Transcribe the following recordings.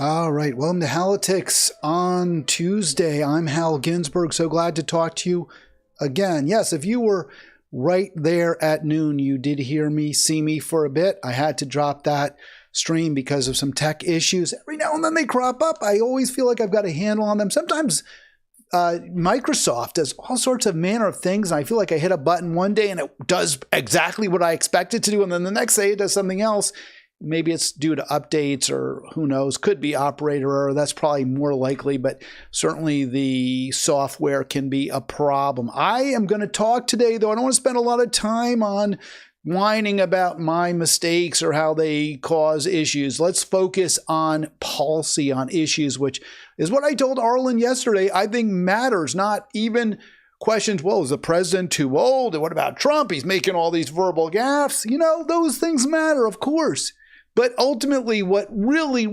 All right, welcome to Halitics on Tuesday. I'm Hal Ginsberg. So glad to talk to you again. Yes, if you were right there at noon, you did hear me, see me for a bit. I had to drop that stream because of some tech issues. Every now and then they crop up. I always feel like I've got a handle on them. Sometimes Microsoft does all sorts of manner of things. And I feel like I hit a button one day and it does exactly what I expect it to do. And then the next day it does something else. Maybe it's due to updates or who knows, could be operator error. That's probably more likely, but certainly the software can be a problem. I am going to talk today, though I don't want to spend a lot of time on whining about my mistakes or how they cause issues. Let's focus on policy, on issues, which is what I told Arlen yesterday, I think matters, not even questions, well, is the president too old? And what about Trump? He's making all these verbal gaffes. You know, those things matter, of course. But ultimately, what really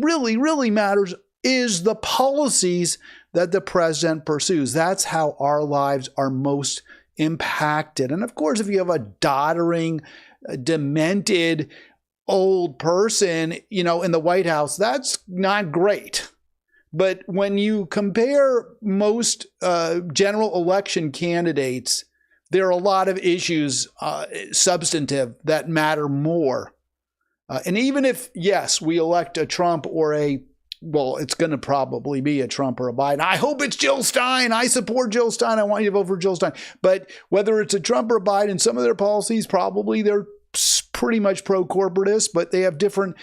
matters is the policies that the president pursues. That's how our lives are most impacted. And of course, if you have a doddering, demented old person, you know, in the White House, that's not great. But when you compare most general election candidates, there are a lot of issues, substantive, that matter more. And even if, yes, we elect a Trump or well, it's going to probably be a Trump or a Biden. I hope it's Jill Stein. I support Jill Stein. I want you to vote for Jill Stein. But whether it's a Trump or a Biden, some of their policies, probably they're pretty much pro-corporatist, but they have different,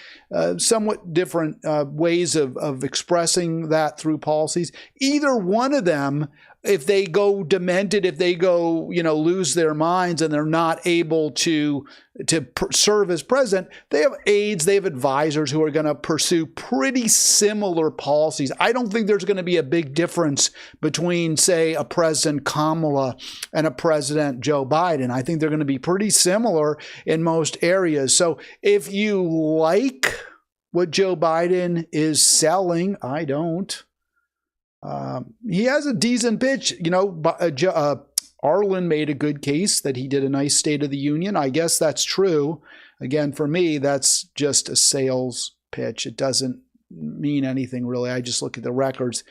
somewhat different ways of expressing that through policies. Either one of them, if they go demented, if they go, you know, lose their minds and they're not able to serve as president, they have aides, they have advisors who are going to pursue pretty similar policies. I don't think there's going to be a big difference between, say, a President Kamala and a President Joe Biden. I think they're going to be pretty similar in most areas. So if you like what Joe Biden is selling, I don't. He has a decent pitch. You know, Arlen made a good case that he did a nice State of the Union. I guess that's true. Again, for me, that's just a sales pitch. It doesn't mean anything really. I just look at the records.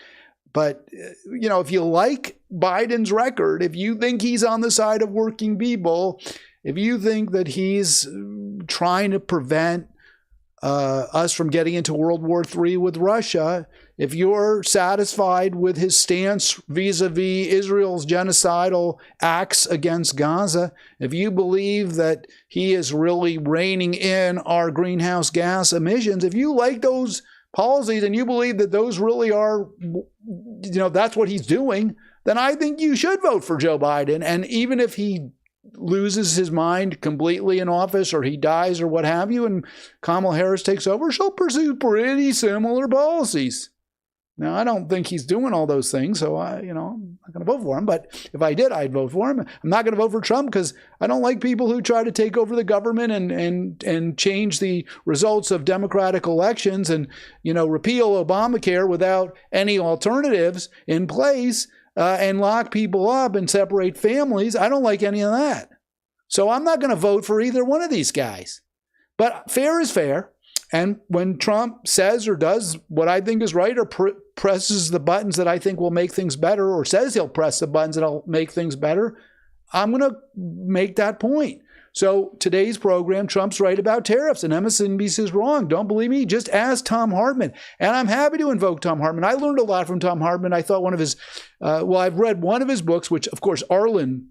But, you know, if you like Biden's record, if you think he's on the side of working people, if you think that he's trying to prevent us from getting into World War III with Russia, if you're satisfied with his stance vis-a-vis Israel's genocidal acts against Gaza, if you believe that he is really reining in our greenhouse gas emissions, if you like those policies and you believe that those really are, you know, that's what he's doing, then I think you should vote for Joe Biden. And even if he loses his mind completely in office or he dies or what have you, and Kamala Harris takes over, she'll pursue pretty similar policies. Now, I don't think he's doing all those things, so I'm not going to vote for him. But if I did, I'd vote for him. I'm not going to vote for Trump because I don't like people who try to take over the government and change the results of democratic elections and, you know, repeal Obamacare without any alternatives in place. And lock people up and separate families. I don't like any of that. So I'm not going to vote for either one of these guys. But fair is fair. And when Trump says or does what I think is right or presses the buttons that I think will make things better or says he'll press the buttons that will make things better, I'm going to make that point. So today's program, Trump's right about tariffs and MSNBC is wrong. Don't believe me? Just ask Tom Hartman. And I'm happy to invoke Tom Hartman. I learned a lot from Tom Hartman. I thought one of his, I've read one of his books, which of course Arlen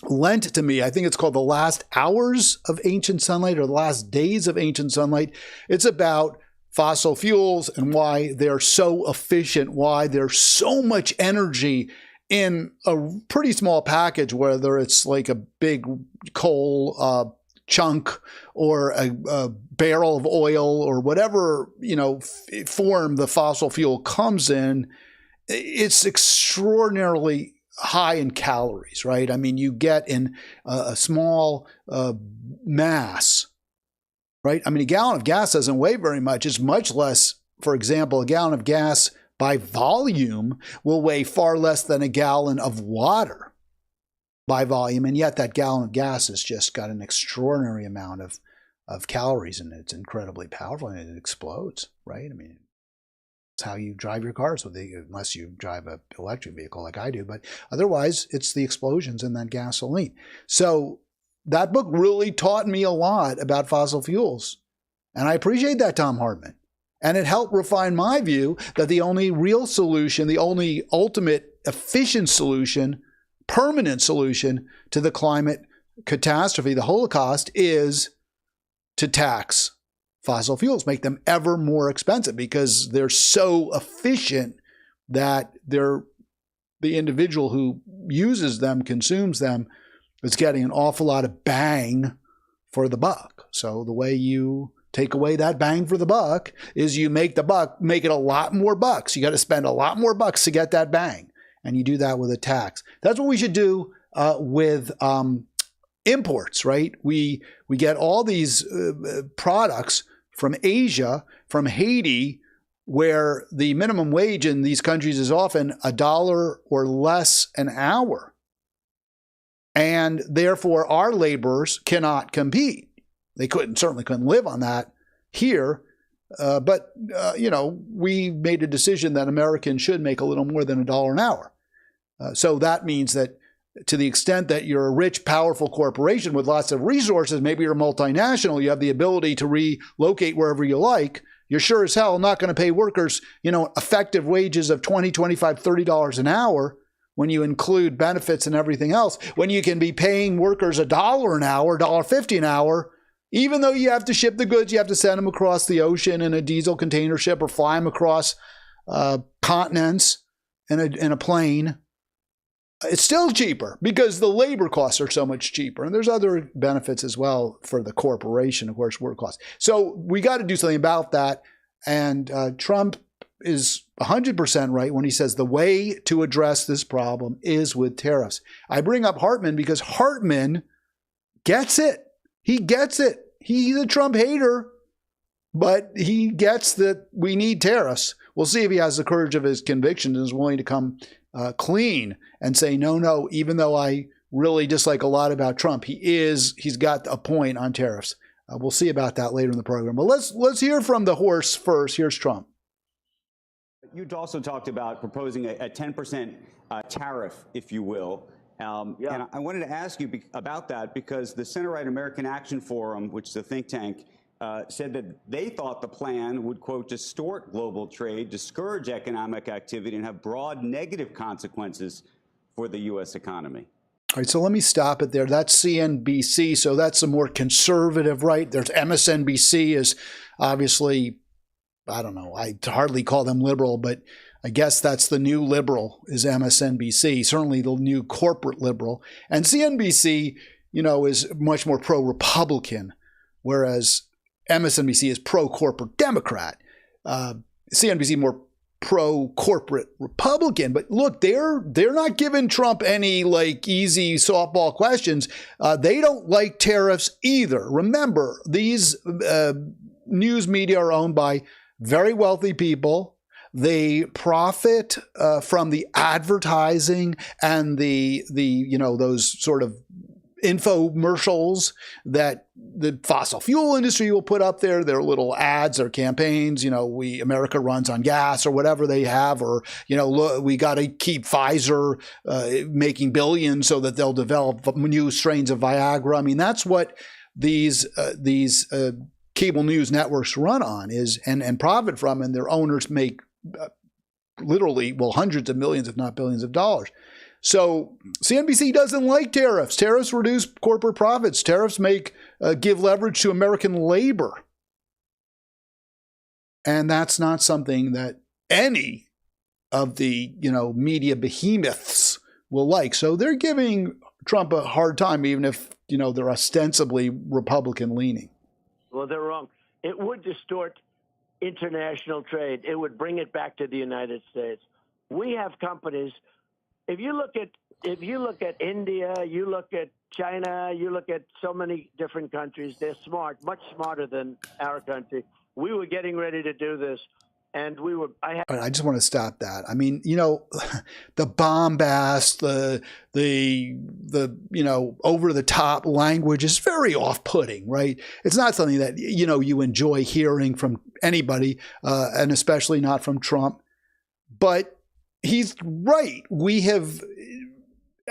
lent to me. I think it's called The Last Hours of Ancient Sunlight or The Last Days of Ancient Sunlight. It's about fossil fuels and why they're so efficient, why there's so much energy in a pretty small package, whether it's like a big coal chunk or a barrel of oil or whatever, you know, form the fossil fuel comes in, it's extraordinarily high in calories, right? I mean, you get in a small mass, right? I mean, a gallon of gas doesn't weigh very much. It's much less, for example, a gallon of gas by volume will weigh far less than a gallon of water by volume. And yet that gallon of gas has just got an extraordinary amount of calories in it. It's incredibly powerful and it explodes, right? I mean, It's how you drive your cars, unless you drive an electric vehicle like I do. But otherwise, it's the explosions and that gasoline. So that book really taught me a lot about fossil fuels. And I appreciate that, Tom Hartman. And it helped refine my view that the only real solution, the only ultimate efficient solution, permanent solution to the climate catastrophe, the Holocaust, is to tax fossil fuels, make them ever more expensive because they're so efficient that the individual who uses them, consumes them, is getting an awful lot of bang for the buck. So the way you take away that bang for the buck is you make it a lot more bucks. You got to spend a lot more bucks to get that bang. And you do that with a tax. That's what we should do with imports, right? We get all these products from Asia, from Haiti, where the minimum wage in these countries is often $1 or less an hour. And therefore, our laborers cannot compete. They certainly couldn't live on that here. But we made a decision that Americans should make a little more than $1 an hour. So that means that to the extent that you're a rich, powerful corporation with lots of resources, maybe you're multinational, you have the ability to relocate wherever you like, you're sure as hell not going to pay workers, effective wages of $20, $25, $30 an hour when you include benefits and everything else, when you can be paying workers $1 an hour, $1.50 an hour, even though you have to ship the goods, you have to send them across the ocean in a diesel container ship or fly them across continents in a plane. It's still cheaper because the labor costs are so much cheaper. And there's other benefits as well for the corporation, of course, work costs. So we got to do something about that. And Trump is 100% right when he says the way to address this problem is with tariffs. I bring up Hartman because Hartman gets it. He gets it. He's a Trump hater, but he gets that we need tariffs. We'll see if he has the courage of his convictions and is willing to come clean and say, no, even though I really dislike a lot about Trump, he's got a point on tariffs. We'll see about that later in the program. But let's hear from the horse first. Here's Trump. You also talked about proposing a 10% tariff, if you will. And I wanted to ask you about that because the Center-Right American Action Forum, which is a think tank, said that they thought the plan would, quote, distort global trade, discourage economic activity, and have broad negative consequences for the U.S. economy. All right, so let me stop it there. That's CNBC, so that's a more conservative, right? There's MSNBC is obviously, I don't know, I hardly call them liberal, but I guess that's the new liberal is MSNBC, certainly the new corporate liberal. And CNBC, is much more pro-Republican, whereas MSNBC is pro-corporate Democrat. CNBC more pro-corporate Republican. But look, they're not giving Trump any easy softball questions. They don't like tariffs either. Remember, these news media are owned by very wealthy people. They profit from the advertising and the those sort of infomercials that the fossil fuel industry will put up there, their little ads or campaigns, America runs on gas or whatever they have, or, look, we got to keep Pfizer making billions so that they'll develop new strains of Viagra. I mean, that's what these cable news networks run on and profit from, and their owners make literally, hundreds of millions, if not billions of dollars. So CNBC doesn't like tariffs. Tariffs reduce corporate profits. Tariffs give leverage to American labor. And that's not something that any of the, media behemoths will like. So they're giving Trump a hard time, even if, they're ostensibly Republican leaning. Well, they're wrong. It would distort international trade. It would bring it back to the United States. We have companies. If you look at India, you look at China, you look at so many different countries, they're smart, much smarter than our country. We were getting ready to do this. and I just want to stop that. I mean, the bombast, the over the top language is very off-putting, right? It's not something that you enjoy hearing from anybody, and especially not from Trump. But he's right.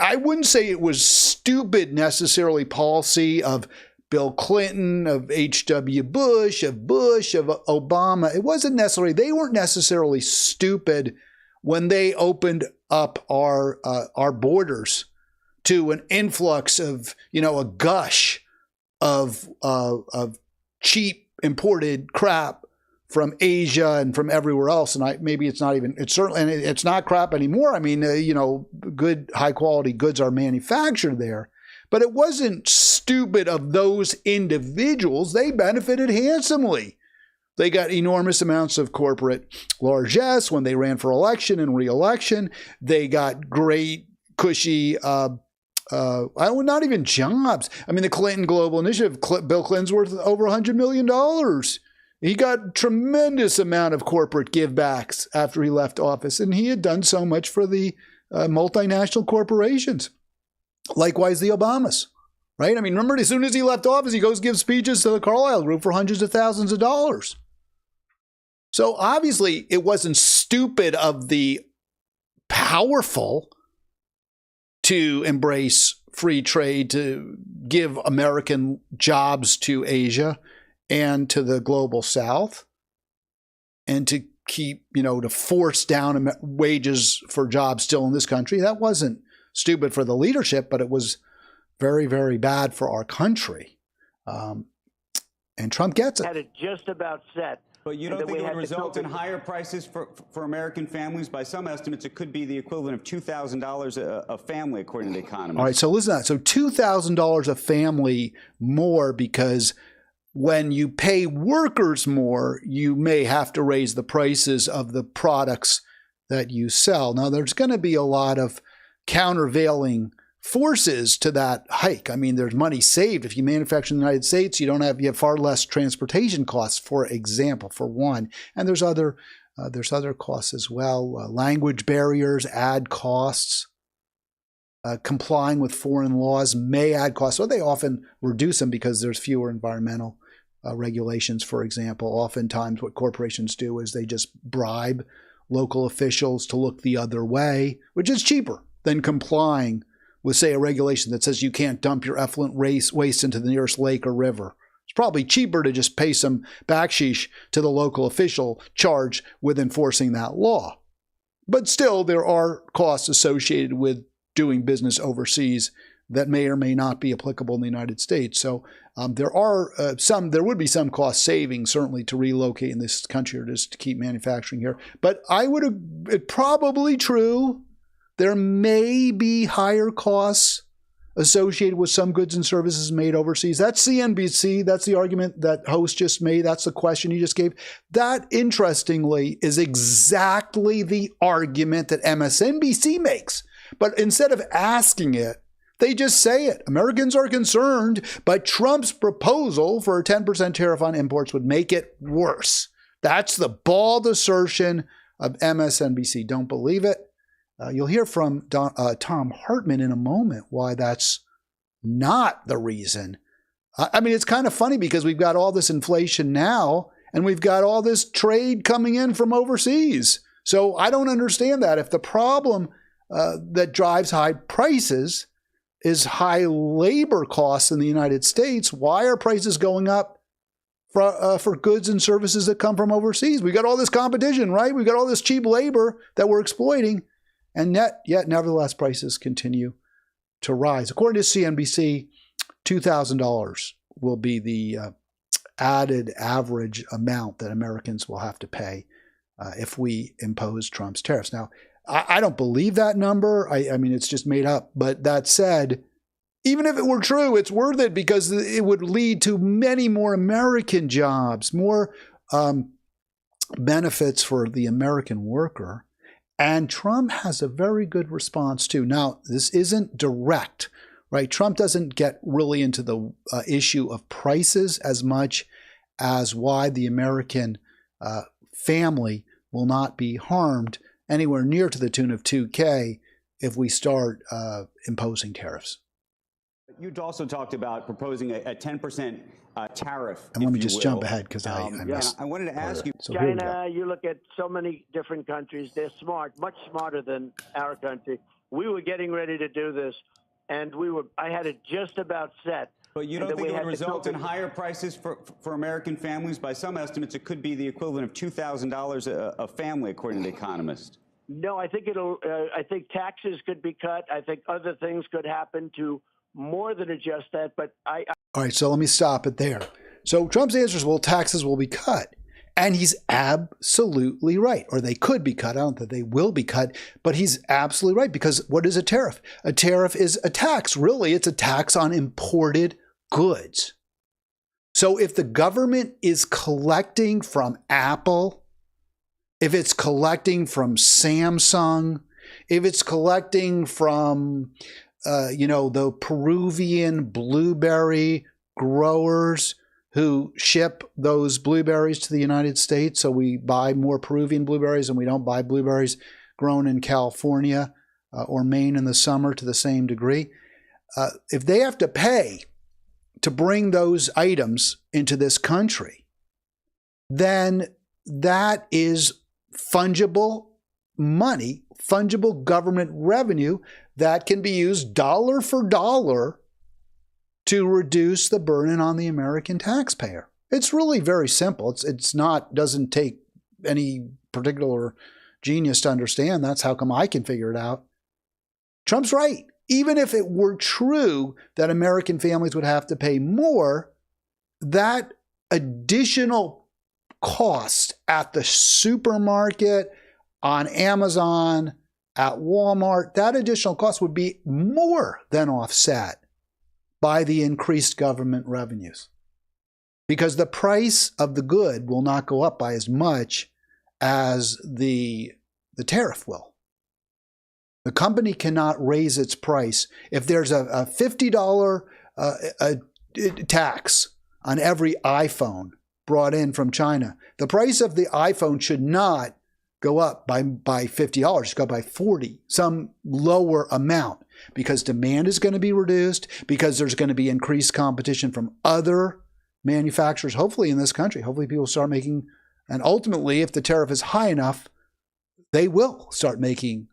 I wouldn't say it was stupid necessarily policy of Bill Clinton, of H.W. Bush, of Obama. It wasn't necessarily, they weren't necessarily stupid when they opened up our borders to an influx of, a gush of cheap imported crap from Asia and from everywhere else. And it's not crap anymore. I mean, good high quality goods are manufactured there. But it wasn't stupid of those individuals. They benefited handsomely. They got enormous amounts of corporate largesse when they ran for election and re-election. They got great, cushy, not even jobs. I mean, the Clinton Global Initiative, Bill Clinton's worth over $100 million. He got tremendous amount of corporate givebacks after he left office, and he had done so much for the multinational corporations. Likewise, the Obamas, right? I mean, remember, as soon as he left office, he goes give speeches to the Carlyle Group for hundreds of thousands of dollars. So obviously, it wasn't stupid of the powerful to embrace free trade, to give American jobs to Asia and to the global South, and to keep, to force down wages for jobs still in this country. That wasn't stupid for the leadership, but it was very, very bad for our country. And Trump gets it. Had it just about set. But you don't think it would result in higher prices for American families? By some estimates, it could be the equivalent of $2,000 a family, according to the economists. All right, so listen to that. So $2,000 a family more, because when you pay workers more, you may have to raise the prices of the products that you sell. Now, there's going to be a lot of countervailing forces to that hike. I mean, there's money saved if you manufacture in the United States. You have far less transportation costs, for example, for one. And there's other costs as well. Language barriers add costs. Complying with foreign laws may add costs. So they often reduce them because there's fewer environmental regulations, for example. Oftentimes what corporations do is they just bribe local officials to look the other way, which is cheaper than complying with, say, a regulation that says you can't dump your effluent waste into the nearest lake or river. It's probably cheaper to just pay some backsheesh to the local official charged with enforcing that law. But still, there are costs associated with doing business overseas that may or may not be applicable in the United States. So there would be some cost savings, certainly, to relocate in this country or just to keep manufacturing here. But it's probably true. There may be higher costs associated with some goods and services made overseas. That's CNBC. That's the argument that host just made. That's the question he just gave. That, interestingly, is exactly the argument that MSNBC makes. But instead of asking it, they just say it. Americans are concerned, but Trump's proposal for a 10% tariff on imports would make it worse. That's the bald assertion of MSNBC. Don't believe it. You'll hear from Tom Hartman in a moment why that's not the reason. I mean, it's kind of funny because we've got all this inflation now, and we've got all this trade coming in from overseas. So I don't understand that. If the problem that drives high prices is high labor costs in the United States, why are prices going up for goods and services that come from overseas? We got all this competition, right? We got all this cheap labor that we're exploiting, and yet nevertheless prices continue to rise. According to CNBC, $2,000 will be the added average amount that Americans will have to pay if we impose Trump's tariffs. Now, I don't believe that number. I mean, it's just made up. But that said, even if it were true, it's worth it because it would lead to many more American jobs, more benefits for the American worker. And Trump has a very good response too. Now, this isn't direct, right? Trump doesn't get really into the issue of prices as much as why the American family will not be harmed anywhere near to the tune of 2K if we start imposing tariffs. You'd also talked about proposing a 10% tariff. And let me just jump ahead because I missed. I wanted to ask you. So China, you look at so many different countries, they're smart, much smarter than our country. We were getting ready to do this, and I had it just about set. But you don't think it would result in higher prices for American families? By some estimates, it could be the equivalent of $2,000 a family, according to economists. No, I think I think taxes could be cut. I think other things could happen to more than adjust that. But all right, so let me stop it there. So Trump's answer is, well, taxes will be cut. And he's absolutely right. Or they could be cut. I don't think they will be cut. But he's absolutely right, because what is a tariff? A tariff is a tax. Really, it's a tax on imported goods. So if the government is collecting from Apple, if it's collecting from Samsung, if it's collecting from, the Peruvian blueberry growers who ship those blueberries to the United States, so we buy more Peruvian blueberries and we don't buy blueberries grown in California or Maine in the summer to the same degree. If they have to pay to bring those items into this country, then that is fungible money, fungible government revenue that can be used dollar for dollar to reduce the burden on the American taxpayer. It's really very simple. Doesn't take any particular genius to understand. That's how come I can figure it out. Trump's right. Even if it were true that American families would have to pay more, that additional cost at the supermarket, on Amazon, at Walmart, that additional cost would be more than offset by the increased government revenues, because the price of the good will not go up by as much as the tariff will. The company cannot raise its price. If there's a $50 tax on every iPhone brought in from China, the price of the iPhone should not go up by $50, it's go up by $40, some lower amount, because demand is going to be reduced, because there's going to be increased competition from other manufacturers, hopefully in this country. Hopefully people start making, and ultimately, if the tariff is high enough, they will start making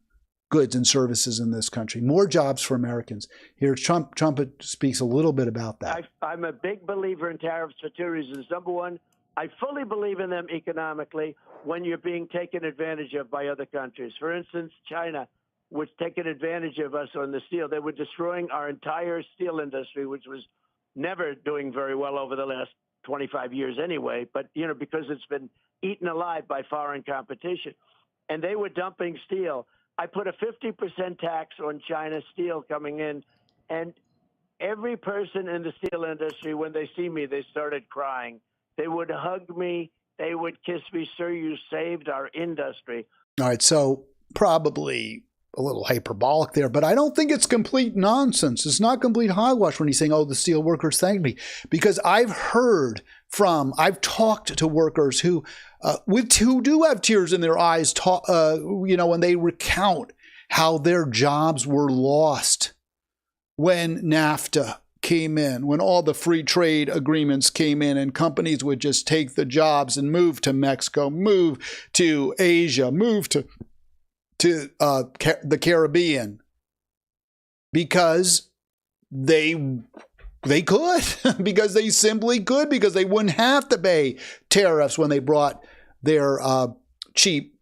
goods and services in this country. More jobs for Americans. Here, Trump speaks a little bit about that. I'm a big believer in tariffs for two reasons. Number one, I fully believe in them economically when you're being taken advantage of by other countries. For instance, China was taking advantage of us on the steel. They were destroying our entire steel industry, which was never doing very well over the last 25 years anyway, but, because it's been eaten alive by foreign competition. And they were dumping steel. I put a 50% tax on China steel coming in, and every person in the steel industry, when they see me, they started crying. They would hug me. They would kiss me. Sir, you saved our industry. All right, so probably a little hyperbolic there, but I don't think it's complete nonsense. It's not complete hogwash when he's saying, oh, the steel workers thanked me. Because I've talked to workers who do have tears in their eyes, when they recount how their jobs were lost when NAFTA came in, when all the free trade agreements came in, and companies would just take the jobs and move to Mexico, move to Asia, move to the Caribbean, because they could, because they simply could, because they wouldn't have to pay tariffs when they brought their cheap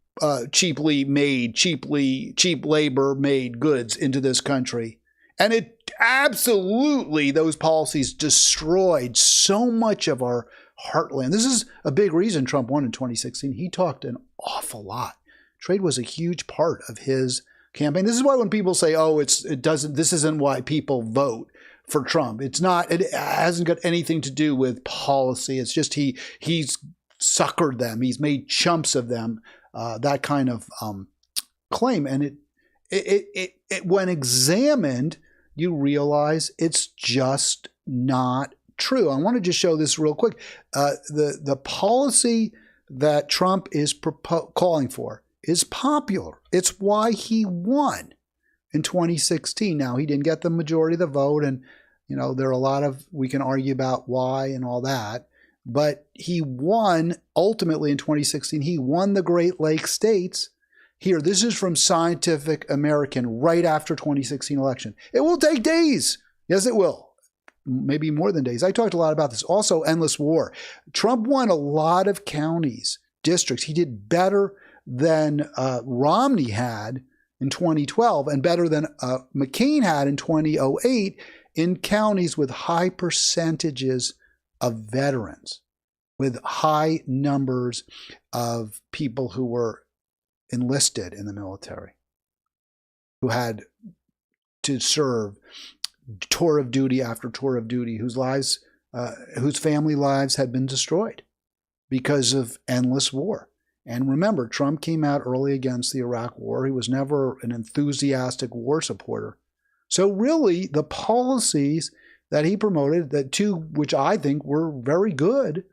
labor made goods into this country. And it absolutely, those policies destroyed so much of our heartland. This is a big reason Trump won in 2016. He talked an awful lot. Trade was a huge part of his campaign. This is why when people say, "Oh, this isn't why people vote for Trump." It's not. It hasn't got anything to do with policy. It's just he's suckered them. He's made chumps of them. That kind of claim, and it when examined, you realize it's just not true. I want to just show this real quick. The policy that Trump is calling for is popular. It's why he won in 2016. Now, he didn't get the majority of the vote, and there are a lot of, we can argue about why and all that, but he won ultimately in 2016. He won the Great Lakes states. Here, this is from Scientific American right after 2016 election. It will take days. Yes, it will. Maybe more than days. I talked a lot about this. Also, endless war. Trump won a lot of counties, districts. He did better than Romney had in 2012 and better than McCain had in 2008 in counties with high percentages of veterans, with high numbers of people who were enlisted in the military, who had to serve tour of duty after tour of duty, whose family lives had been destroyed because of endless war. And remember, Trump came out early against the Iraq War. He was never an enthusiastic war supporter. So really, the policies that he promoted, which I think were very good,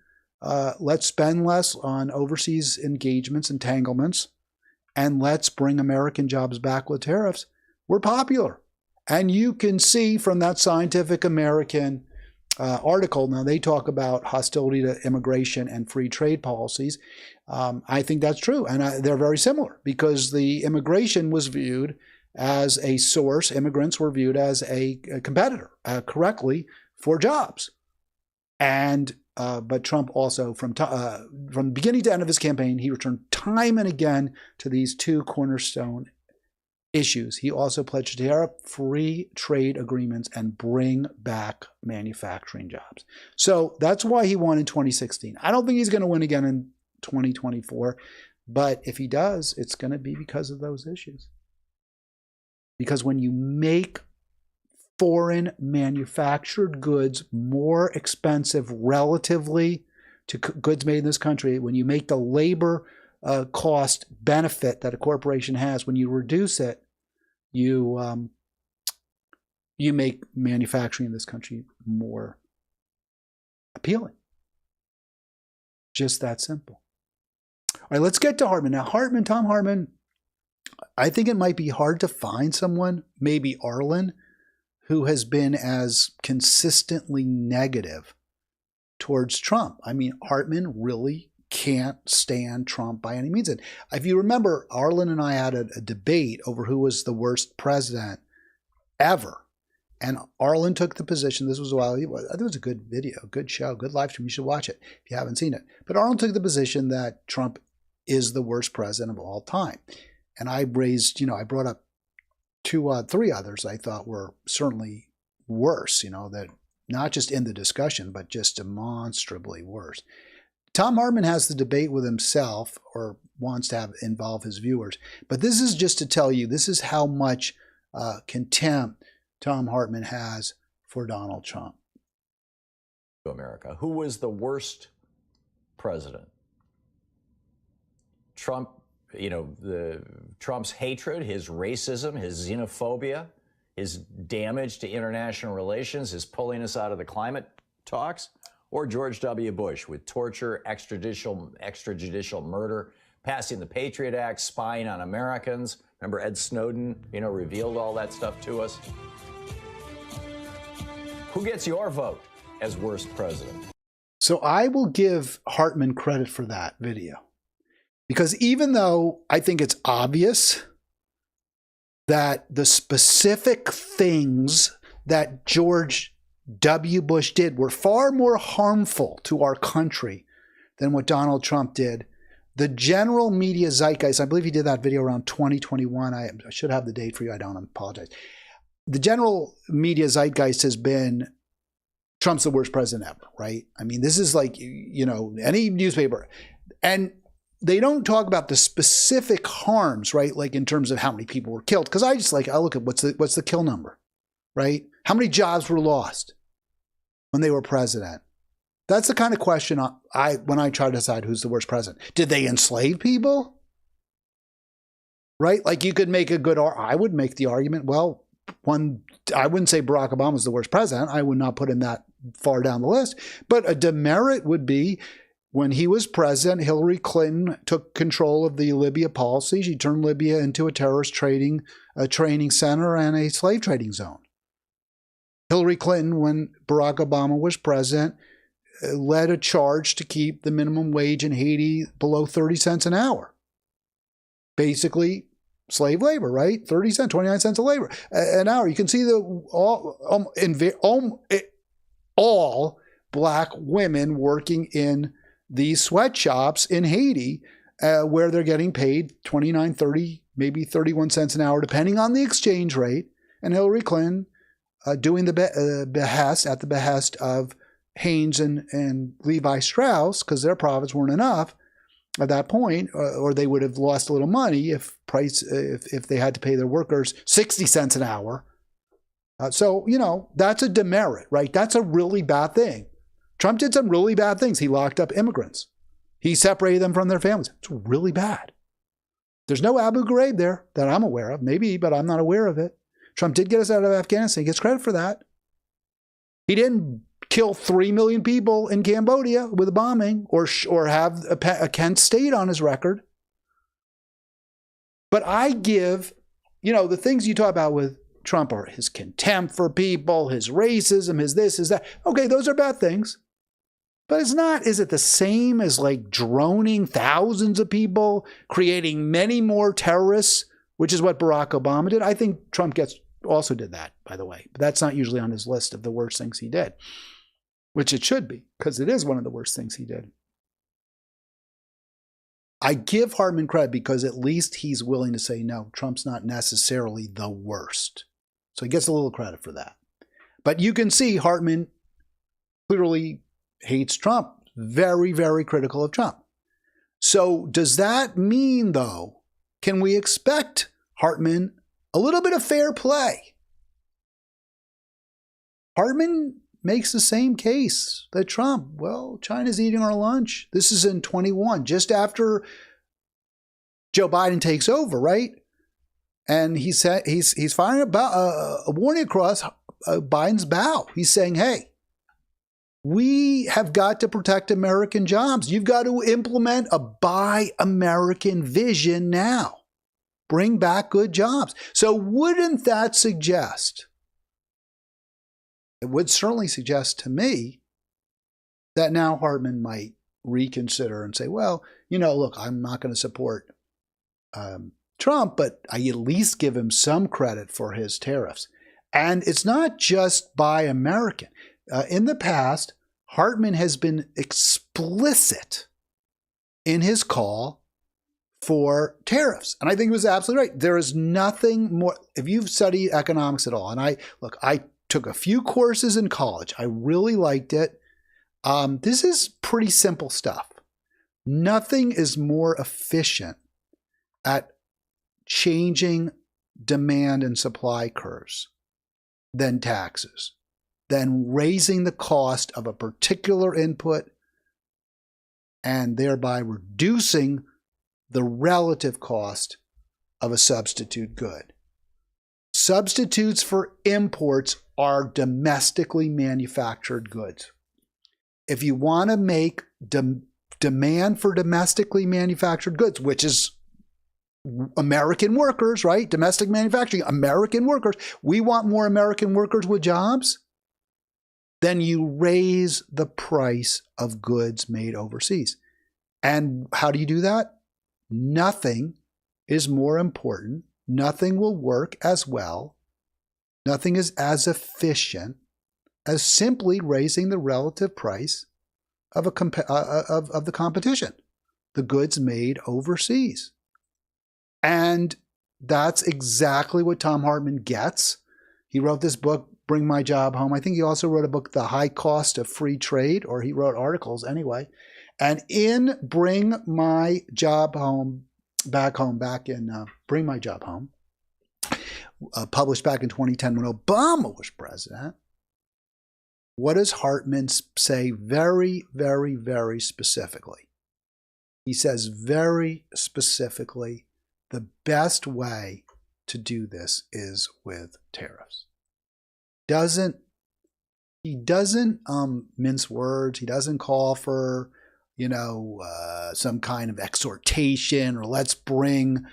let's spend less on overseas engagements, entanglements, and let's bring American jobs back with tariffs, were popular. And you can see from that Scientific American article, now they talk about hostility to immigration and free trade policies. I think that's true. And they're very similar because the immigration was viewed as a source. Immigrants were viewed as a competitor correctly for jobs. And but Trump also, from beginning to end of his campaign, he returned time and again to these two cornerstone issues. He also pledged to tear up free trade agreements and bring back manufacturing jobs. So that's why he won in 2016. I don't think he's going to win again in 2024, but if he does, it's going to be because of those issues. Because when you make foreign manufactured goods more expensive relatively to goods made in this country, when you make the labor cost benefit that a corporation has, when you reduce it, you make manufacturing in this country more appealing. Just that simple. All right, let's get to Hartman. Now, Tom Hartman, I think it might be hard to find someone, maybe Arlen, who has been as consistently negative towards Trump. I mean, Hartman really can't stand Trump by any means. And if you remember, Arlen and I had a debate over who was the worst president ever. And Arlen took the position, this was a while, I think it was a good video, good show, good live stream. You should watch it if you haven't seen it. But Arlen took the position that Trump is the worst president of all time. And I I brought up three others I thought were certainly worse, that not just in the discussion, but just demonstrably worse. Tom Hartman has the debate with himself, or wants to involve his viewers. But this is just to tell you, this is how much contempt Tom Hartman has for Donald Trump. America. Who was the worst president? Trump, Trump's hatred, his racism, his xenophobia, his damage to international relations, his pulling us out of the climate talks, or George W. Bush with torture, extrajudicial murder, passing the Patriot Act, spying on Americans. Remember Ed Snowden, revealed all that stuff to us. Who gets your vote as worst president? So I will give Hartman credit for that video. Because even though I think it's obvious that the specific things that George W. Bush did were far more harmful to our country than what Donald Trump did, the general media zeitgeist, I believe he did that video around 2021. I should have the date for you. I don't apologize. The general media zeitgeist has been Trump's the worst president ever, right? I mean, this is like, any newspaper. And they don't talk about the specific harms, right? Like in terms of how many people were killed. Because I look at what's the kill number, right? How many jobs were lost when they were president? That's the kind of question when I try to decide who's the worst president. Did they enslave people? Right? Like you could make I would make the argument, well, I wouldn't say Barack Obama's the worst president. I would not put him that far down the list. But a demerit would be When he was president, Hillary Clinton took control of the Libya policy. She turned Libya into a terrorist training center and a slave trading zone. Hillary Clinton, when Barack Obama was president, led a charge to keep the minimum wage in Haiti below 30 cents an hour. Basically, slave labor, right? 30 cents, 29 cents a labor an hour. You can see all black women working in these sweatshops in Haiti, where they're getting paid 29, 30, maybe 31 cents an hour, depending on the exchange rate. And Hillary Clinton doing the behest of Haynes and Levi Strauss, because their profits weren't enough at that point, or they would have lost a little money if they had to pay their workers 60 cents an hour. So, that's a demerit, right? That's a really bad thing. Trump did some really bad things. He locked up immigrants. He separated them from their families. It's really bad. There's no Abu Ghraib there that I'm aware of. Maybe, but I'm not aware of it. Trump did get us out of Afghanistan. He gets credit for that. He didn't kill 3 million people in Cambodia with a bombing or have a Kent State on his record. But I give, the things you talk about with Trump are his contempt for people, his racism, his this, his that. Okay, those are bad things. But it's not, is it the same as like droning thousands of people, creating many more terrorists, which is what Barack Obama did? I think Trump also did that, by the way. But that's not usually on his list of the worst things he did, which it should be, because it is one of the worst things he did. I give Hartman credit because at least he's willing to say, no, Trump's not necessarily the worst. So he gets a little credit for that. But you can see Hartman clearly hates Trump, very, very critical of Trump. So does that mean, though, can we expect Hartman a little bit of fair play? Hartman makes the same case that Trump, well, China's eating our lunch. This is in 21, just after Joe Biden takes over, right? And he said he's firing a warning across Biden's bow. He's saying, hey, we have got to protect American jobs. You've got to implement a Buy American vision now. Bring back good jobs. So wouldn't that suggest, it would certainly suggest to me that now Hartman might reconsider and say, well, look, I'm not going to support Trump, but I at least give him some credit for his tariffs. And it's not just Buy American. In the past, Hartman has been explicit in his call for tariffs. And I think he was absolutely right. There is nothing more. If you've studied economics at all, and I took a few courses in college. I really liked it. This is pretty simple stuff. Nothing is more efficient at changing demand and supply curves than taxes, than raising the cost of a particular input and thereby reducing the relative cost of a substitute good. Substitutes for imports are domestically manufactured goods. If you want to make demand for domestically manufactured goods, which is American workers, right? Domestic manufacturing, American workers. We want more American workers with jobs. Then you raise the price of goods made overseas. And how do you do that? Nothing is more important. Nothing will work as well. Nothing is as efficient as simply raising the relative price of the competition, the goods made overseas. And that's exactly what Tom Hartman gets. He wrote this book, Bring My Job Home. I think he also wrote a book, The High Cost of Free Trade, or he wrote articles anyway. And in Bring My Job Home, back in Bring My Job Home, published back in 2010 when Obama was president, what does Hartman say very, very, very specifically? He says very specifically, the best way to do this is with tariffs. He doesn't mince words. He doesn't call for, some kind of exhortation, or let's bring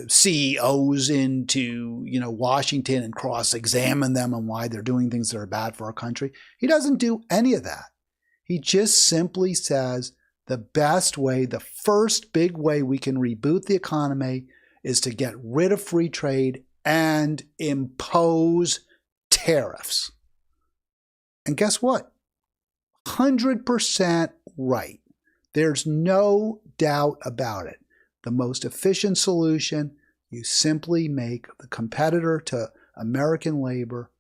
CEOs into, Washington and cross-examine them on why they're doing things that are bad for our country. He doesn't do any of that. He just simply says the best way, the first big way we can reboot the economy is to get rid of free trade and impose tariffs. And guess what? 100% right. There's no doubt about it. The most efficient solution, you simply make the competitor to American labor,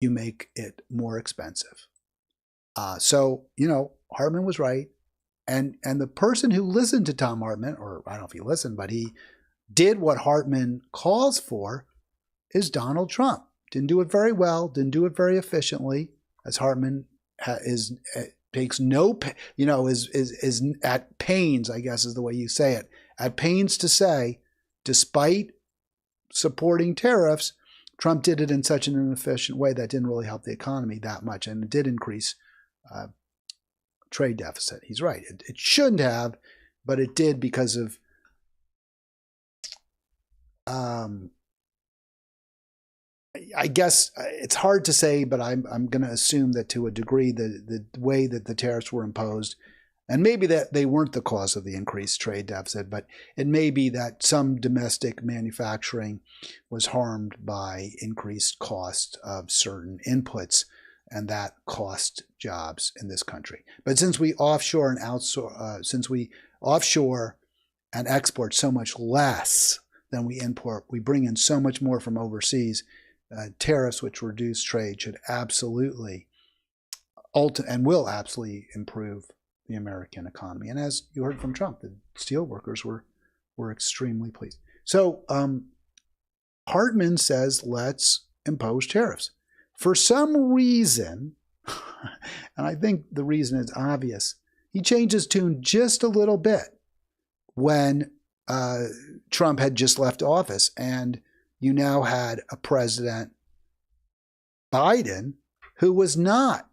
you make it more expensive. So, Hartman was right. And the person who listened to Tom Hartman, or I don't know if he listened, but he did what Hartman calls for, is Donald Trump. Didn't do it very well, didn't do it very efficiently, as Hartman takes no, is at pains, I guess is the way you say it, at pains to say, despite supporting tariffs, Trump did it in such an inefficient way that didn't really help the economy that much, and it did increase trade deficit. He's right. It shouldn't have, but it did because of I guess it's hard to say, but I'm going to assume that to a degree the way that the tariffs were imposed, and maybe that they weren't the cause of the increased trade deficit, but it may be that some domestic manufacturing was harmed by increased cost of certain inputs, and that cost jobs in this country. But since we offshore and export so much less than we import, we bring in so much more from overseas. Tariffs, which reduce trade, should absolutely and will absolutely improve the American economy. And as you heard from Trump, the steel workers were extremely pleased. So Hartman says, let's impose tariffs. For some reason, and I think the reason is obvious, he changed his tune just a little bit when Trump had just left office, and you now had a President Biden who was not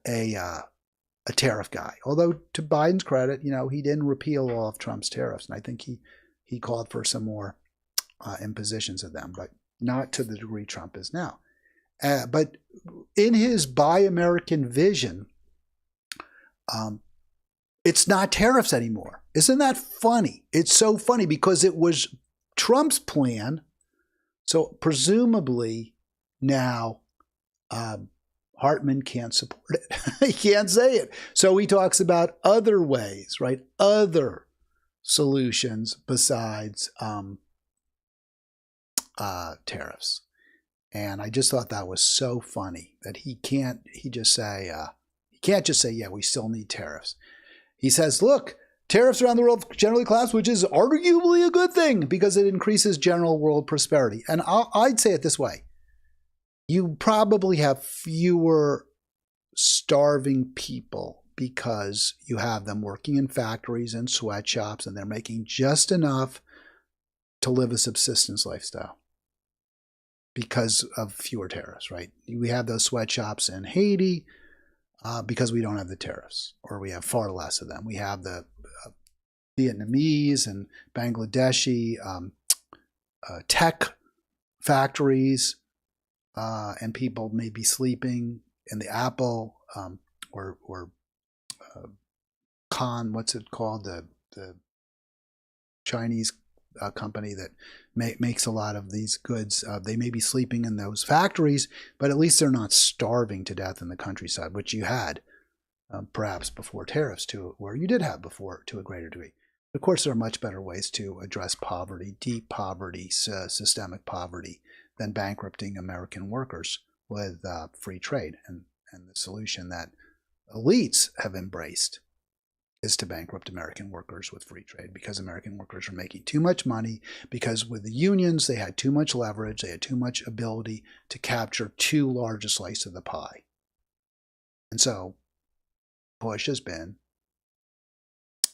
a tariff guy. Although to Biden's credit, he didn't repeal all of Trump's tariffs, and I think he called for some more impositions of them, but not to the degree Trump is now. But in his Buy American vision, it's not tariffs anymore. Isn't that funny? It's so funny because it was Trump's plan. So presumably now Hartman can't support it. He can't say it. So he talks about other ways, right? Other solutions besides tariffs. And I just thought that was so funny that he can't just say, yeah, we still need tariffs. He says, look, tariffs around the world generally collapse, which is arguably a good thing because it increases general world prosperity. And I'd say it this way. You probably have fewer starving people because you have them working in factories and sweatshops, and they're making just enough to live a subsistence lifestyle because of fewer tariffs, right? We have those sweatshops in Haiti because we don't have the tariffs, or we have far less of them. We have the Vietnamese and Bangladeshi tech factories, and people may be sleeping in the Apple or what's it called? The Chinese company that makes a lot of these goods. They may be sleeping in those factories, but at least they're not starving to death in the countryside, which you had perhaps before tariffs, where you did have before to a greater degree. Of course, there are much better ways to address poverty, deep poverty, systemic poverty, than bankrupting American workers with free trade. And the solution that elites have embraced is to bankrupt American workers with free trade, because American workers are making too much money, because with the unions, they had too much leverage, they had too much ability to capture too large a slice of the pie. And so push has been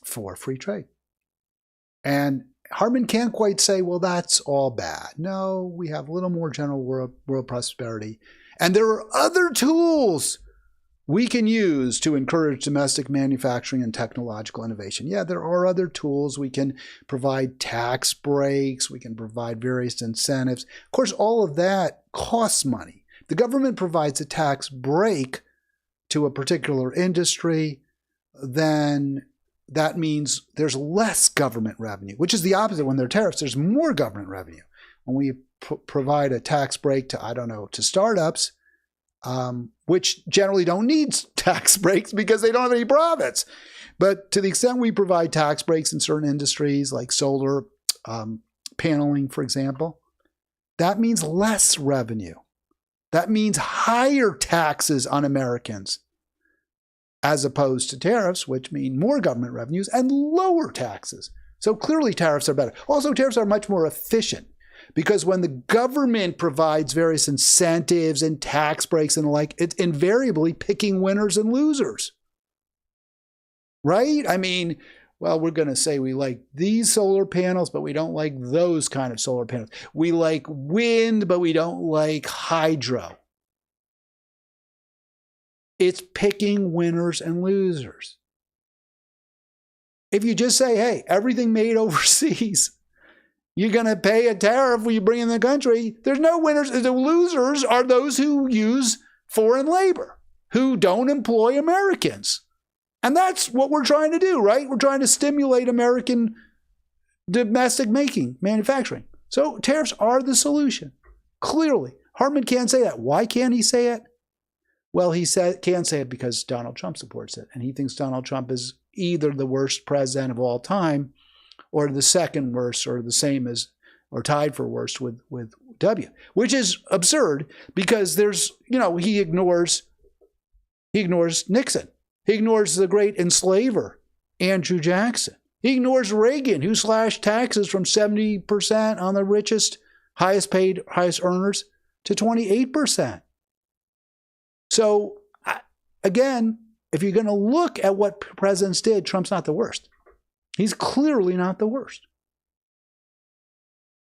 for free trade. And Hartman can't quite say, well, that's all bad. No, we have a little more general world prosperity. And there are other tools we can use to encourage domestic manufacturing and technological innovation. Yeah, there are other tools. We can provide tax breaks. We can provide various incentives. Of course, all of that costs money. The government provides a tax break to a particular industry, then that means there's less government revenue, which is the opposite. When there are tariffs, there's more government revenue. When we provide a tax break to, to startups, which generally don't need tax breaks because they don't have any profits. But to the extent we provide tax breaks in certain industries like solar paneling, for example, that means less revenue. That means higher taxes on Americans, as opposed to tariffs, which mean more government revenues and lower taxes. So clearly tariffs are better. Also, tariffs are much more efficient because when the government provides various incentives and tax breaks and the like, it's invariably picking winners and losers. Right? I mean, well, we're going to say we like these solar panels, but we don't like those kind of solar panels. We like wind, but we don't like hydro. It's picking winners and losers. If you just say, hey, everything made overseas, you're going to pay a tariff when you bring in the country, there's no winners. The losers are those who use foreign labor, who don't employ Americans. And that's what we're trying to do, right? We're trying to stimulate American domestic manufacturing. So tariffs are the solution. Clearly. Hartman can't say that. Why can't he say it? Well, he can't say it because Donald Trump supports it. And he thinks Donald Trump is either the worst president of all time or the second worst or the same as or tied for worst with W, which is absurd because there's, he ignores Nixon. He ignores the great enslaver, Andrew Jackson. He ignores Reagan, who slashed taxes from 70% on the richest, highest paid, highest earners to 28%. So, again, if you're going to look at what presidents did, Trump's not the worst. He's clearly not the worst.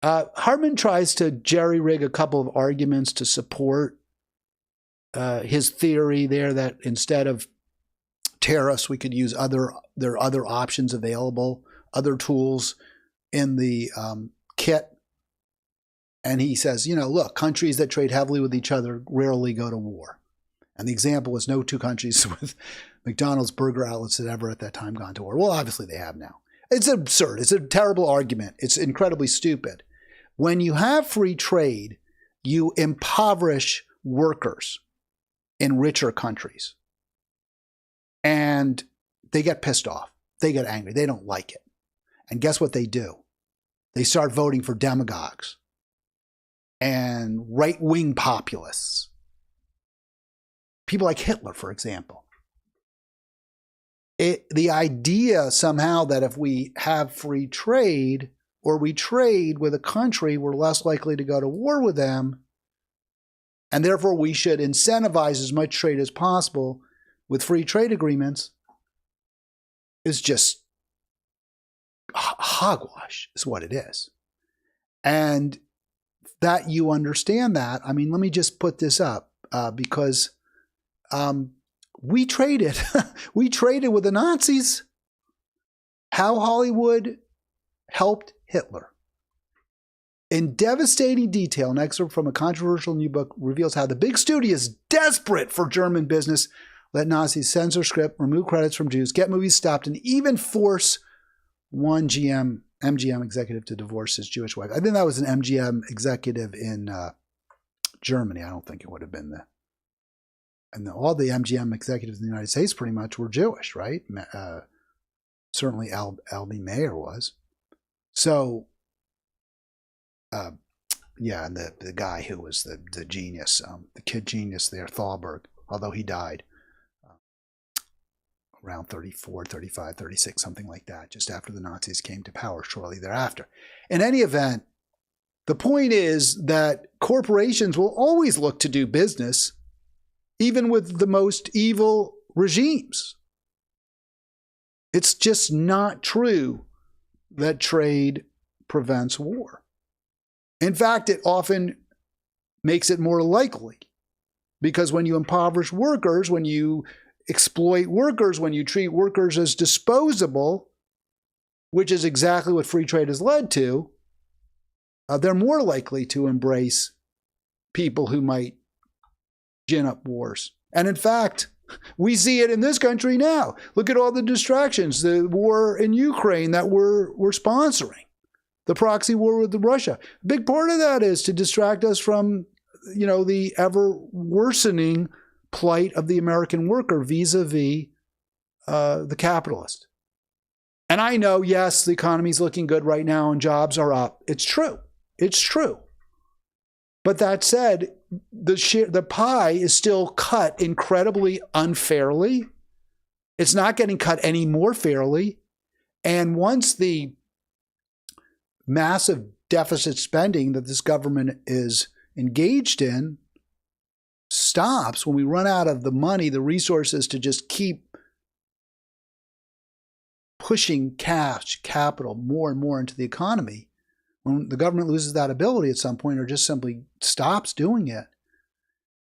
Hartman tries to jerry-rig a couple of arguments to support his theory there that instead of tariffs, we could use there are other options available, other tools in the kit. And he says, look, countries that trade heavily with each other rarely go to war. And the example was no two countries with McDonald's burger outlets had ever at that time gone to war. Well, obviously they have now. It's absurd. It's a terrible argument. It's incredibly stupid. When you have free trade, you impoverish workers in richer countries. And they get pissed off. They get angry. They don't like it. And guess what they do? They start voting for demagogues and right-wing populists. People like Hitler, for example. The idea somehow that if we have free trade or we trade with a country, we're less likely to go to war with them. And therefore, we should incentivize as much trade as possible with free trade agreements is just hogwash, is what it is. And that you understand that, let me just put this up because we traded. We traded with the Nazis. How Hollywood helped Hitler. In devastating detail, an excerpt from a controversial new book reveals how the big studios, desperate for German business, let Nazis censor script, remove credits from Jews, get movies stopped, and even force one MGM executive to divorce his Jewish wife. I think that was an MGM executive in Germany. I don't think it would have been and all the MGM executives in the United States pretty much were Jewish, right? Certainly Albie Mayer was. So, and the guy who was the genius, the kid genius there, Thalberg, although he died around 34, 35, 36, something like that, just after the Nazis came to power shortly thereafter. In any event, the point is that corporations will always look to do business, even with the most evil regimes. It's just not true that trade prevents war. In fact, it often makes it more likely Because when you impoverish workers, when you exploit workers, when you treat workers as disposable, which is exactly what free trade has led to, they're more likely to embrace people who might gin up wars. And in fact, we see it in this country now. Look at all the distractions, the war in Ukraine that we're sponsoring, the proxy war with Russia. A big part of that is to distract us from, the ever worsening plight of the American worker vis-a-vis the capitalist. And I know, yes, the economy's looking good right now and jobs are up. It's true. It's true. But that said, the pie is still cut incredibly unfairly. It's not getting cut any more fairly. And once the massive deficit spending that this government is engaged in stops, when we run out of the money, the resources to just keep pushing cash, capital more and more into the economy, when the government loses that ability at some point or just simply stops doing it,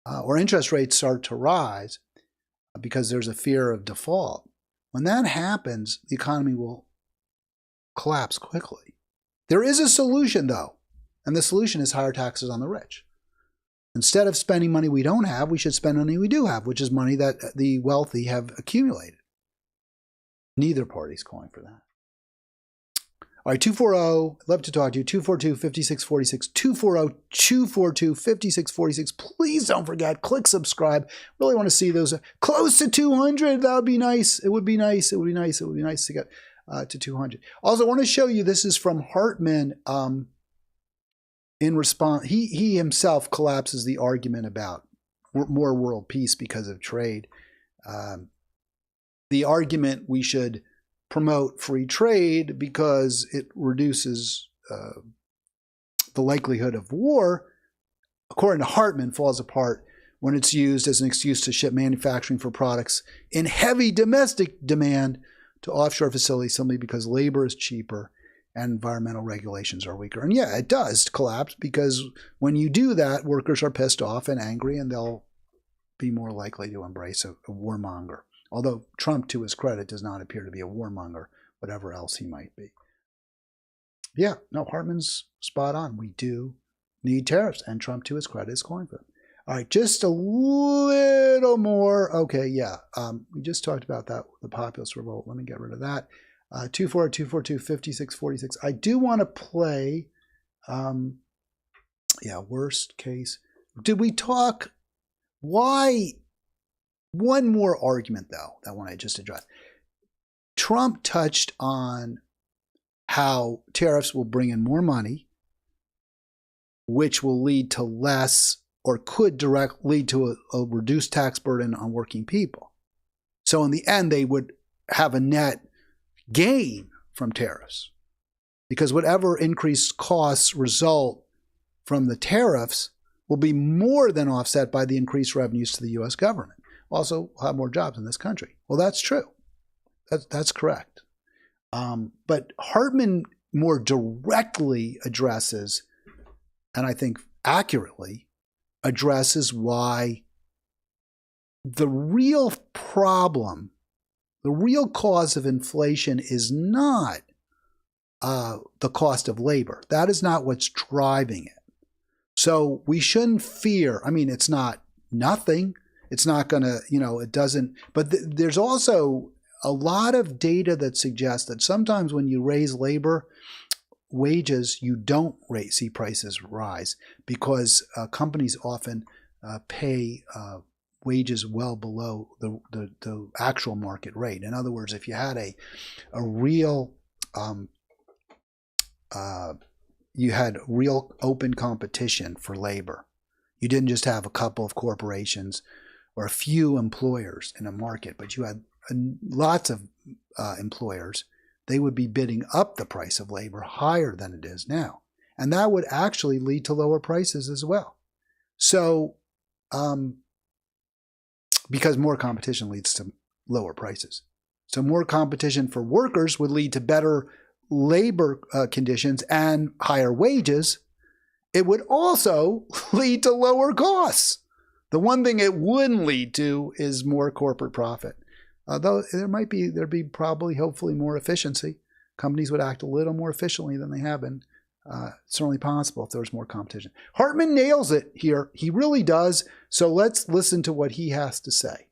or interest rates start to rise because there's a fear of default, when that happens, the economy will collapse quickly. There is a solution, though, and the solution is higher taxes on the rich. Instead of spending money we don't have, we should spend money we do have, which is money that the wealthy have accumulated. Neither party's calling for that. All right, 240, I'd love to talk to you, 242-5646, 240-242-5646. Please don't forget, click subscribe. Really want to see those close to 200. That would be nice. It would be nice. It would be nice. It would be nice to get to 200. Also, I want to show you, this is from Hartman. In response, he himself collapses the argument about more world peace because of trade. The argument we should promote free trade because it reduces the likelihood of war, according to Hartman, falls apart when it's used as an excuse to ship manufacturing for products in heavy domestic demand to offshore facilities simply because labor is cheaper and environmental regulations are weaker. And yeah, it does collapse because when you do that, workers are pissed off and angry, and they'll be more likely to embrace a warmonger. Although Trump, to his credit, does not appear to be a warmonger, whatever else he might be. Yeah, no, Hartman's spot on. We do need tariffs, and Trump, to his credit, is calling for them. All right, just a little more. Okay, yeah, we just talked about that, the populist revolt. Let me get rid of that. 242-5646. I do want to play, worst case. Did we talk, why, one more argument though, that one I just addressed. Trump touched on how tariffs will bring in more money, which will lead to less, or could lead to a reduced tax burden on working people. So in the end, they would have a net gain from tariffs, because whatever increased costs result from the tariffs will be more than offset by the increased revenues to the U.S. government. Also, we'll have more jobs in this country. Well, that's true. That's correct. But Hartman more directly addresses, and I think accurately addresses, why the real problem, the real cause of inflation is not the cost of labor. That is not what's driving it. So we shouldn't fear. I mean, it's not nothing. It's not going to, it doesn't. But there's also a lot of data that suggests that sometimes when you raise labor wages, you don't see prices rise, because companies often pay wages well below the actual market rate. In other words, if you had a real you had real open competition for labor, you didn't just have a couple of corporations or a few employers in a market, but you had lots of employers, they would be bidding up the price of labor higher than it is now. And that would actually lead to lower prices as well. So, because more competition leads to lower prices. So more competition for workers would lead to better labor conditions and higher wages. It would also lead to lower costs. The one thing it wouldn't lead to is more corporate profit. Though there'd be probably, hopefully, more efficiency. Companies would act a little more efficiently than they have been. Certainly possible if there was more competition. Hartman nails it here. He really does. So let's listen to what he has to say.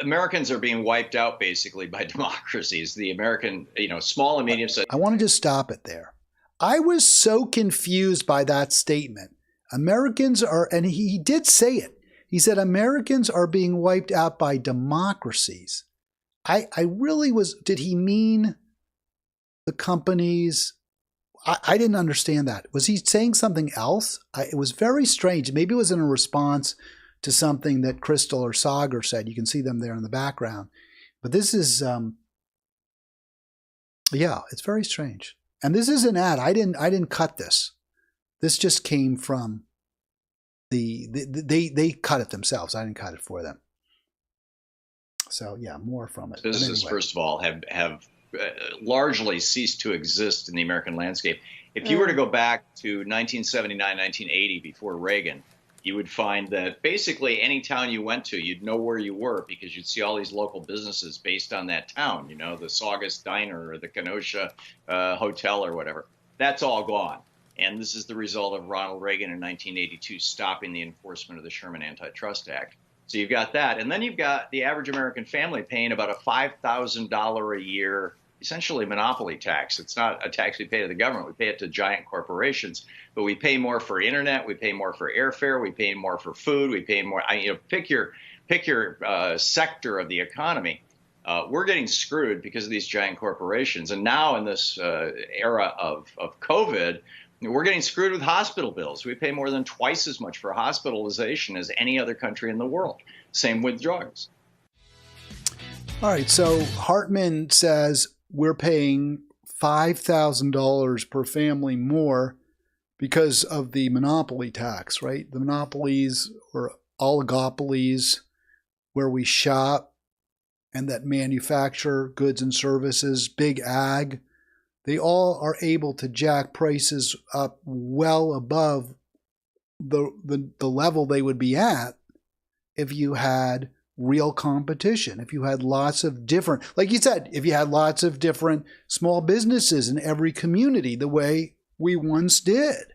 Americans are being wiped out basically by democracies. The American, small and medium sized. I want to just stop it there. I was so confused by that statement. Americans are, and he did say it. He said Americans are being wiped out by democracies. I really was, did he mean the companies? I didn't understand that. Was he saying something else? It was very strange. Maybe it was in a response to something that Crystal or Sagar said. You can see them there in the background. But this is, yeah, it's very strange. And this is an ad. I didn't cut this. This just came from they cut it themselves. I didn't cut it for them. So yeah, more from it. Businesses, anyway, first of all, have largely ceased to exist in the American landscape. If you were to go back to 1979, 1980, before Reagan, you would find that basically any town you went to, you'd know where you were because you'd see all these local businesses based on that town, the Saugus Diner or the Kenosha Hotel or whatever. That's all gone. And this is the result of Ronald Reagan in 1982 stopping the enforcement of the Sherman Antitrust Act. So you've got that. And then you've got the average American family paying about a $5,000 a year, essentially monopoly tax. It's not a tax we pay to the government. We pay it to giant corporations. But we pay more for internet. We pay more for airfare. We pay more for food. We pay more. Pick your sector of the economy. We're getting screwed because of these giant corporations. And now in this era of COVID, we're getting screwed with hospital bills. We pay more than twice as much for hospitalization as any other country in the world. Same with drugs. All right. So Hartman says we're paying $5,000 per family more because of the monopoly tax, right? The monopolies or oligopolies where we shop and that manufacture goods and services, big ag, they all are able to jack prices up well above the level they would be at if you had real competition, if you had lots of different, like you said, if you had lots of different small businesses in every community the way we once did.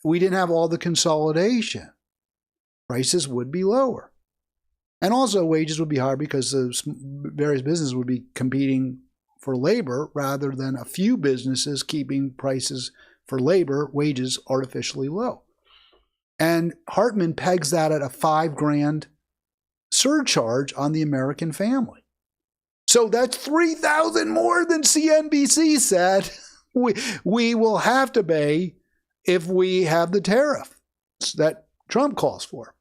We didn't have all the consolidation. Prices would be lower. And also wages would be higher because the various businesses would be competing for labor rather than a few businesses keeping prices for labor, wages artificially low. And Hartman pegs that at a $5,000 surcharge on the American family. So that's $3,000 more than CNBC said we will have to pay if we have the tariff that Trump calls for.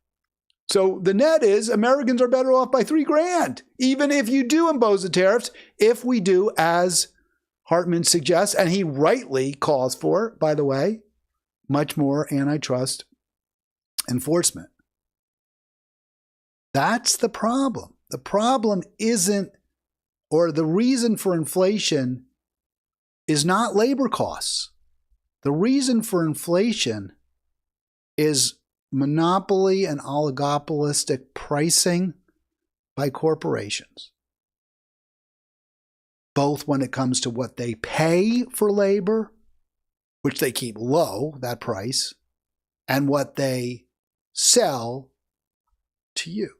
So the net is Americans are better off by $3,000, even if you do impose the tariffs, if we do as Hartman suggests, and he rightly calls for, by the way, much more antitrust enforcement. That's the problem. The problem isn't, or the reason for inflation is not labor costs. The reason for inflation is monopoly and oligopolistic pricing by corporations, both when it comes to what they pay for labor, which they keep low, that price, and what they sell to you.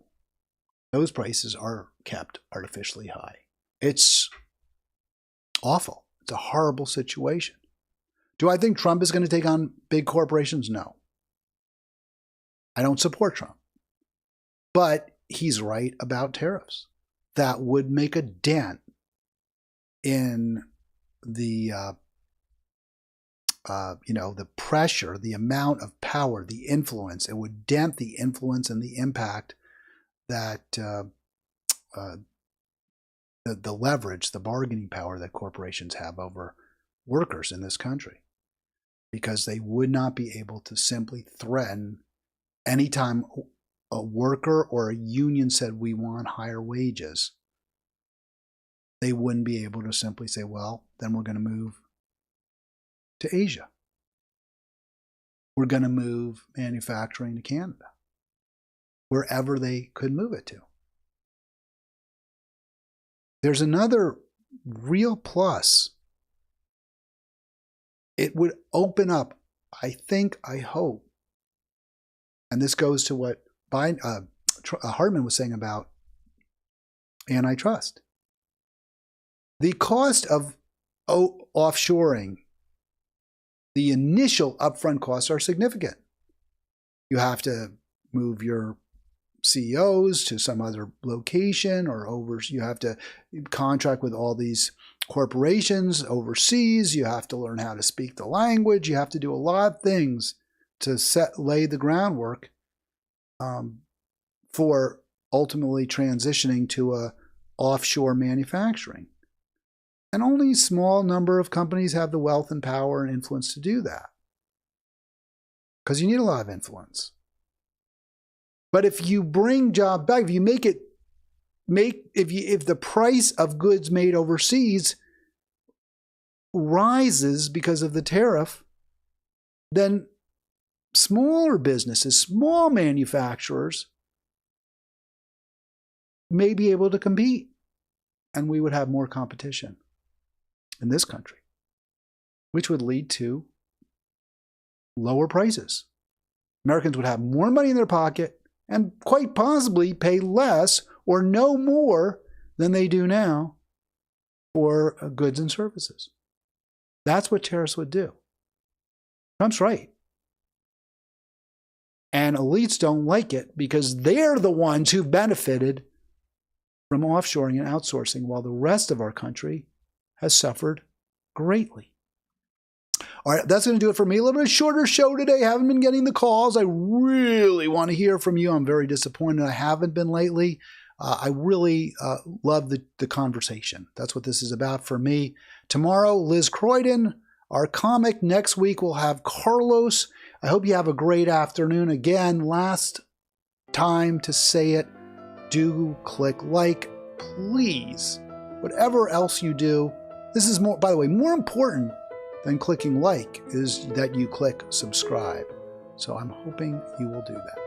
Those prices are kept artificially high. It's awful. It's a horrible situation. Do I think Trump is going to take on big corporations? No. I don't support Trump. But he's right about tariffs. That would make a dent in the the pressure, the amount of power, the influence. It would dent the influence and the impact that the leverage, the bargaining power that corporations have over workers in this country, because they would not be able to simply threaten anytime a worker or a union said we want higher wages. They wouldn't be able to simply say, well, then we're going to move to Asia. were going to move manufacturing to Canada, wherever they could move it to. There's another real plus. It would open up, I think, I hope, and this goes to what Hartman was saying about antitrust. The cost of offshoring, the initial upfront costs are significant. You have to move your CEOs to some other location, or you have to contract with all these corporations overseas. You have to learn how to speak the language. You have to do a lot of things to lay the groundwork for ultimately transitioning to a offshore manufacturing. And only a small number of companies have the wealth and power and influence to do that, because you need a lot of influence. But if you bring jobs back, if you if the price of goods made overseas rises because of the tariff, then smaller businesses, small manufacturers may be able to compete, and we would have more competition in this country, which would lead to lower prices. Americans would have more money in their pocket and quite possibly pay less or no more than they do now for goods and services. That's what tariffs would do. Trump's right. And elites don't like it because they're the ones who benefited from offshoring and outsourcing, while the rest of our country has suffered greatly. All right, that's going to do it for me. A little bit shorter show today. Haven't been getting the calls. I really want to hear from you. I'm very disappointed I haven't been lately. I really love the conversation. That's what this is about for me. Tomorrow, Liz Croydon, our comic. Next week, we'll have Carlos. I hope you have a great afternoon. Again, last time to say it, do click like, please. Whatever else you do, this is more, by the way, more important than clicking like is that you click subscribe. So I'm hoping you will do that.